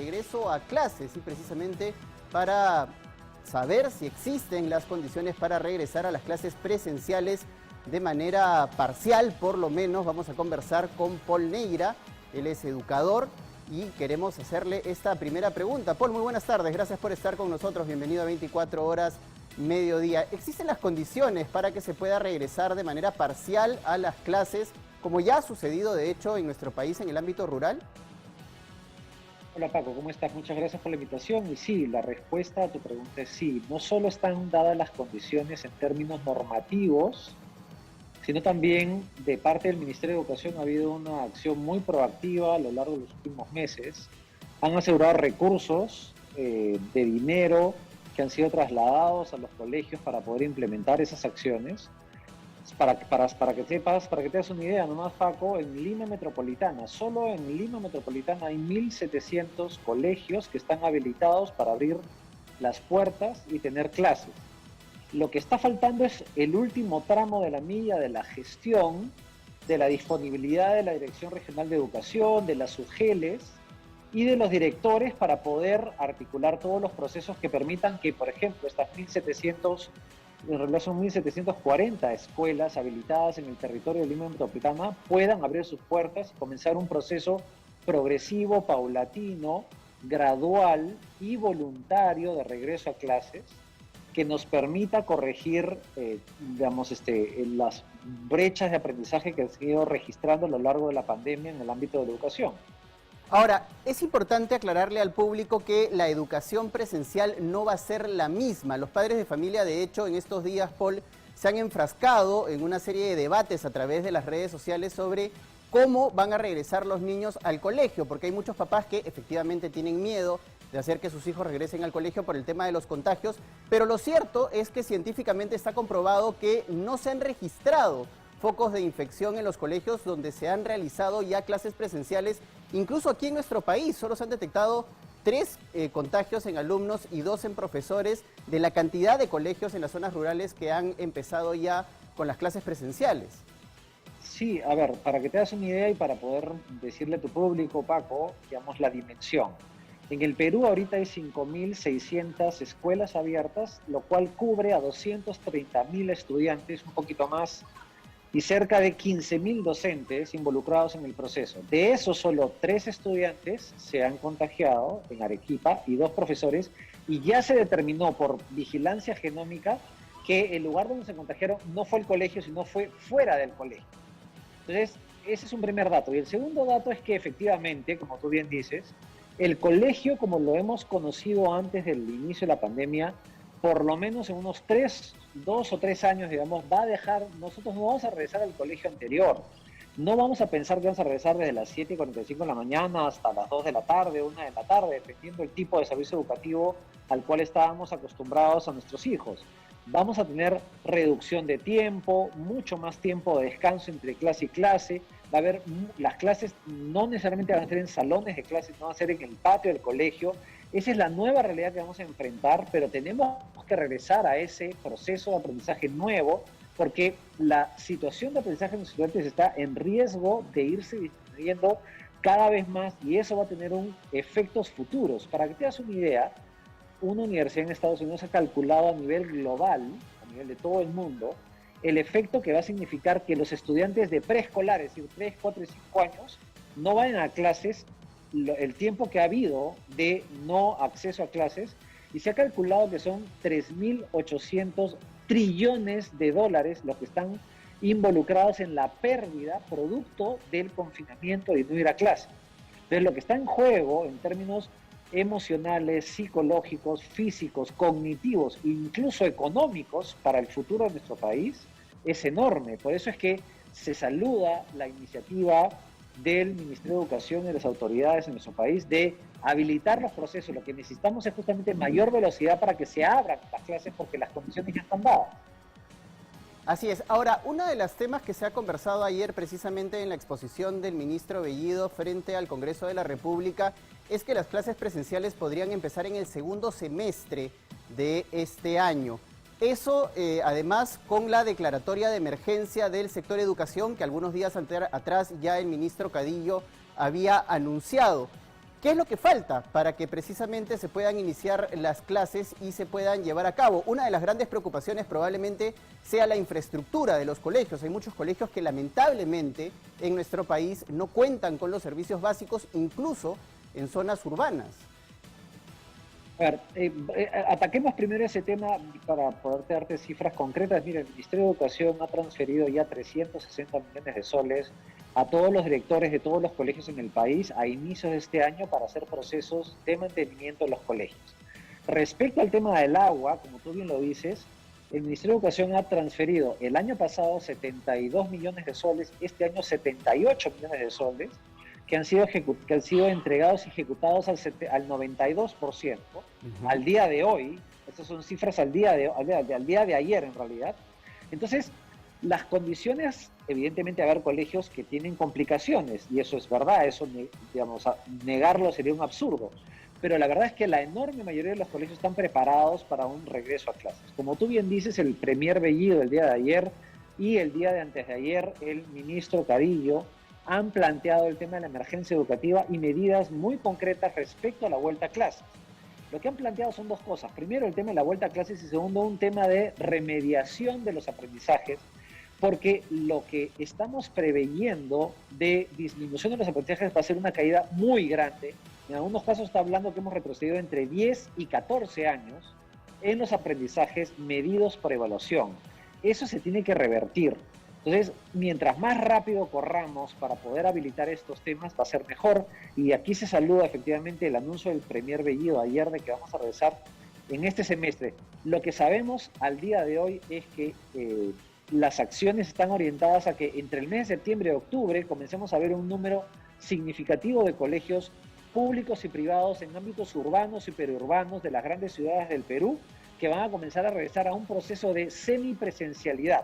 regreso a clases y precisamente para saber si existen las condiciones para regresar a las clases presenciales de manera parcial, por lo menos. Vamos a conversar con Paul Neira, él es educador y queremos hacerle esta primera pregunta. Paul, muy buenas tardes, gracias por estar con nosotros, bienvenido a 24 horas mediodía. ¿Existen las condiciones para que se pueda regresar de manera parcial a las clases, como ya ha sucedido de hecho en nuestro país en el ámbito rural? Hola Paco, ¿cómo estás? Muchas gracias por la invitación. Y sí, la respuesta a tu pregunta es sí. No solo están dadas las condiciones en términos normativos, sino también de parte del Ministerio de Educación ha habido una acción muy proactiva a lo largo de los últimos meses. Han asegurado recursos de dinero que han sido trasladados a los colegios para poder implementar esas acciones. Para que sepas, para que te hagas una idea, nomás Paco, en Lima Metropolitana, solo en Lima Metropolitana hay 1.700 colegios que están habilitados para abrir las puertas y tener clases. Lo que está faltando es el último tramo de la milla de la gestión, de la disponibilidad de la Dirección Regional de Educación, de las UGELES y de los directores para poder articular todos los procesos que permitan que, por ejemplo, estas 1.700, en realidad son 1.740 escuelas habilitadas en el territorio de Lima Metropolitana, puedan abrir sus puertas y comenzar un proceso progresivo, paulatino, gradual y voluntario de regreso a clases, que nos permita corregir, las brechas de aprendizaje que se han ido registrando a lo largo de la pandemia en el ámbito de la educación. Ahora, es importante aclararle al público que la educación presencial no va a ser la misma. Los padres de familia, de hecho, en estos días, Paul, se han enfrascado en una serie de debates a través de las redes sociales sobre cómo van a regresar los niños al colegio, porque hay muchos papás que efectivamente tienen miedo de hacer que sus hijos regresen al colegio por el tema de los contagios, pero lo cierto es que científicamente está comprobado que no se han registrado focos de infección en los colegios donde se han realizado ya clases presenciales. Incluso aquí en nuestro país solo se han detectado 3 contagios en alumnos y 2 en profesores de la cantidad de colegios en las zonas rurales que han empezado ya con las clases presenciales. Sí, a ver, para que te hagas una idea y para poder decirle a tu público, Paco, digamos la dimensión. En el Perú ahorita hay 5.600 escuelas abiertas, lo cual cubre a 230.000 estudiantes, un poquito más, y cerca de 15.000 docentes involucrados en el proceso. De esos, solo 3 estudiantes se han contagiado en Arequipa y 2 profesores, y ya se determinó por vigilancia genómica que el lugar donde se contagiaron no fue el colegio, sino fue fuera del colegio. Entonces, ese es un primer dato. Y el segundo dato es que efectivamente, como tú bien dices, el colegio, como lo hemos conocido antes del inicio de la pandemia, por lo menos en unos 2 o 3 años, digamos, va a dejar, nosotros no vamos a regresar al colegio anterior. No vamos a pensar que vamos a regresar desde las 7:45 de la mañana hasta las 2 de la tarde, 1 de la tarde, dependiendo del tipo de servicio educativo al cual estábamos acostumbrados a nuestros hijos. Vamos a tener reducción de tiempo, mucho más tiempo de descanso entre clase y clase. Va a haber, las clases no necesariamente van a ser en salones de clases, no van a ser en el patio del colegio. Esa es la nueva realidad que vamos a enfrentar, pero tenemos que regresar a ese proceso de aprendizaje nuevo, porque la situación de aprendizaje de los estudiantes está en riesgo de irse disminuyendo cada vez más, y eso va a tener efectos futuros. Para que te hagas una idea, una universidad en Estados Unidos ha calculado a nivel global, a nivel de todo el mundo, el efecto que va a significar que los estudiantes de preescolar, es decir, 3, 4 y 5 años, no vayan a clases el tiempo que ha habido de no acceso a clases, y se ha calculado que son 3.800 trillones de dólares los que están involucrados en la pérdida producto del confinamiento y no ir a clase. Entonces, lo que está en juego en términos emocionales, psicológicos, físicos, cognitivos, incluso económicos para el futuro de nuestro país es enorme. Por eso es que se saluda la iniciativa del Ministerio de Educación y de las autoridades en nuestro país de habilitar los procesos. Lo que necesitamos es justamente mayor velocidad para que se abran las clases, porque las condiciones ya están dadas. Así es. Ahora, uno de los temas que se ha conversado ayer precisamente en la exposición del ministro Bellido frente al Congreso de la República es que las clases presenciales podrían empezar en el segundo semestre de este año. Eso, además, con la declaratoria de emergencia del sector educación que algunos días atrás ya el ministro Cadillo había anunciado. ¿Qué es lo que falta para que precisamente se puedan iniciar las clases y se puedan llevar a cabo? Una de las grandes preocupaciones probablemente sea la infraestructura de los colegios. Hay muchos colegios que lamentablemente en nuestro país no cuentan con los servicios básicos, incluso en zonas urbanas. A ver, ataquemos primero ese tema para poder darte cifras concretas. Mira, el Ministerio de Educación ha transferido ya 360 millones de soles a todos los directores de todos los colegios en el país a inicios de este año para hacer procesos de mantenimiento de los colegios. Respecto al tema del agua, como tú bien lo dices, el Ministerio de Educación ha transferido el año pasado 72 millones de soles, este año 78 millones de soles, que han sido entregados y ejecutados al 92%. Al día de hoy. Estas son cifras al día de ayer en realidad. Entonces, las condiciones, evidentemente, haber colegios que tienen complicaciones, y eso es verdad, eso, digamos, negarlo sería un absurdo. Pero la verdad es que la enorme mayoría de los colegios están preparados para un regreso a clases. Como tú bien dices, el premier Bellido el día de ayer y el día de antes de ayer, el ministro Cadillo, han planteado el tema de la emergencia educativa y medidas muy concretas respecto a la vuelta a clases. Lo que han planteado son dos cosas. Primero, el tema de la vuelta a clases y segundo, un tema de remediación de los aprendizajes, porque lo que estamos preveyendo de disminución de los aprendizajes va a ser una caída muy grande. En algunos casos está hablando que hemos retrocedido entre 10 y 14 años en los aprendizajes medidos por evaluación. Eso se tiene que revertir. Entonces, mientras más rápido corramos para poder habilitar estos temas, va a ser mejor. Y aquí se saluda efectivamente el anuncio del premier Bellido ayer de que vamos a regresar en este semestre. Lo que sabemos al día de hoy es que las acciones están orientadas a que entre el mes de septiembre y octubre comencemos a ver un número significativo de colegios públicos y privados en ámbitos urbanos y periurbanos de las grandes ciudades del Perú que van a comenzar a regresar a un proceso de semipresencialidad.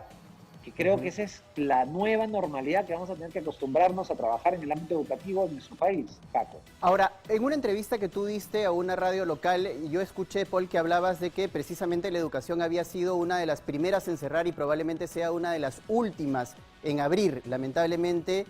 Y creo que esa es la nueva normalidad que vamos a tener que acostumbrarnos a trabajar en el ámbito educativo de nuestro país, Paco. Ahora, en una entrevista que tú diste a una radio local, yo escuché, Paul, que hablabas de que precisamente la educación había sido una de las primeras en cerrar y probablemente sea una de las últimas en abrir. Lamentablemente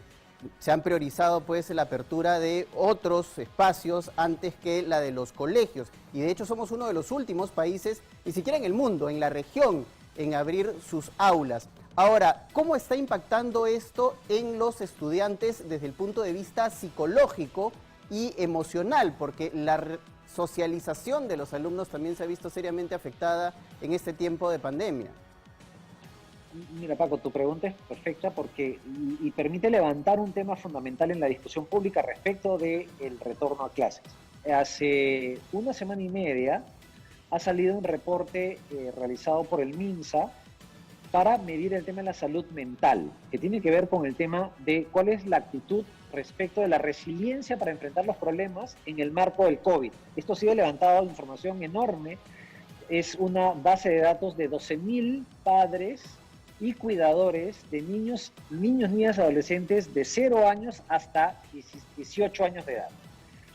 se han priorizado pues la apertura de otros espacios antes que la de los colegios. Y de hecho somos uno de los últimos países, ni siquiera en el mundo, en la región, en abrir sus aulas. Ahora, ¿cómo está impactando esto en los estudiantes desde el punto de vista psicológico y emocional? Porque la socialización de los alumnos también se ha visto seriamente afectada en este tiempo de pandemia. Mira, Paco, tu pregunta es perfecta porque y permite levantar un tema fundamental en la discusión pública respecto del retorno a clases. Hace una semana y media ha salido un reporte realizado por el MINSA para medir el tema de la salud mental, que tiene que ver con el tema de cuál es la actitud respecto de la resiliencia para enfrentar los problemas en el marco del COVID. Esto ha sido levantado, información enorme, es una base de datos de 12.000 padres y cuidadores de niños, niñas, adolescentes de 0 años hasta 18 años de edad.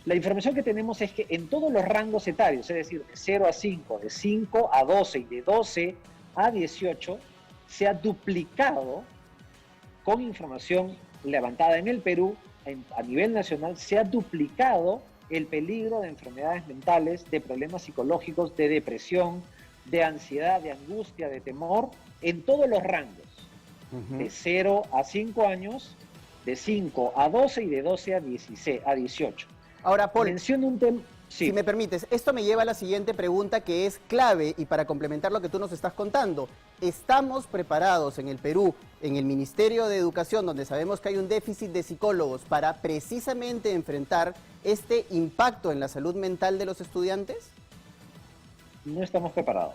La información que tenemos es que en todos los rangos etarios, es decir, de 0 a 5, de 5 a 12 y de 12 a 18, se ha duplicado, con información levantada en el Perú, a nivel nacional, se ha duplicado el peligro de enfermedades mentales, de problemas psicológicos, de depresión, de ansiedad, de angustia, de temor, en todos los rangos, de 0 a 5 años, de 5 a 12 y de 12 a 18. Ahora, Paul, menciono un tema. Sí. Si me permites, esto me lleva a la siguiente pregunta que es clave y para complementar lo que tú nos estás contando. ¿Estamos preparados en el Perú, en el Ministerio de Educación, donde sabemos que hay un déficit de psicólogos, para precisamente enfrentar este impacto en la salud mental de los estudiantes? No estamos preparados.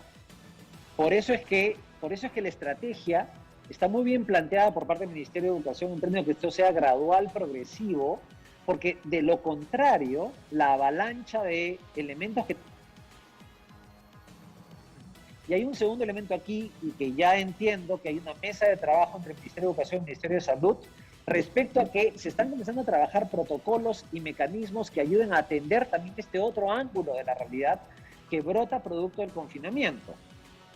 Por eso es que la estrategia está muy bien planteada por parte del Ministerio de Educación en términos de que esto sea gradual, progresivo, porque de lo contrario, la avalancha de elementos que... Y hay un segundo elemento aquí, y que ya entiendo que hay una mesa de trabajo entre el Ministerio de Educación y el Ministerio de Salud, respecto a que se están comenzando a trabajar protocolos y mecanismos que ayuden a atender también este otro ángulo de la realidad que brota producto del confinamiento.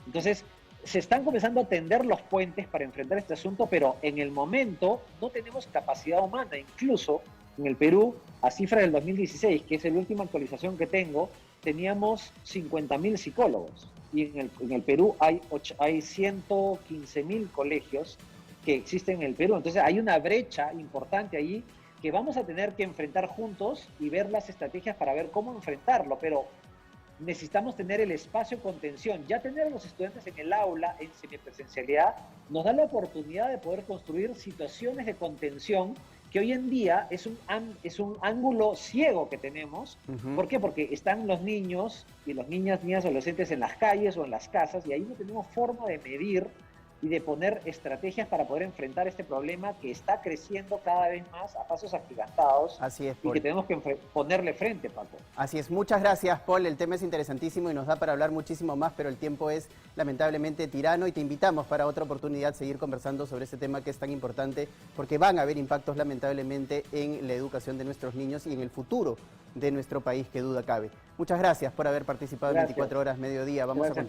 Entonces, se están comenzando a tender los puentes para enfrentar este asunto, pero en el momento no tenemos capacidad humana. Incluso En el Perú, a cifras del 2016, que es la última actualización que tengo, teníamos 50.000 psicólogos. Y en el Perú hay 115.000 colegios que existen en el Perú. Entonces hay una brecha importante ahí que vamos a tener que enfrentar juntos y ver las estrategias para ver cómo enfrentarlo. Pero necesitamos tener el espacio de contención. Ya tener a los estudiantes en el aula, en semipresencialidad, nos da la oportunidad de poder construir situaciones de contención que hoy en día es un ángulo ciego que tenemos. ¿Por qué? Porque están los niños y las niñas, adolescentes en las calles o en las casas y ahí no tenemos forma de medir y de poner estrategias para poder enfrentar este problema que está creciendo cada vez más a pasos agigantados. Así es, Paul. Y que tenemos que ponerle frente, Paco. Así es, muchas gracias, Paul. El tema es interesantísimo y nos da para hablar muchísimo más, pero el tiempo es lamentablemente tirano y te invitamos para otra oportunidad seguir conversando sobre este tema que es tan importante porque van a haber impactos lamentablemente en la educación de nuestros niños y en el futuro de nuestro país, que duda cabe. Muchas gracias por haber participado en 24 horas mediodía. Vamos a continuar.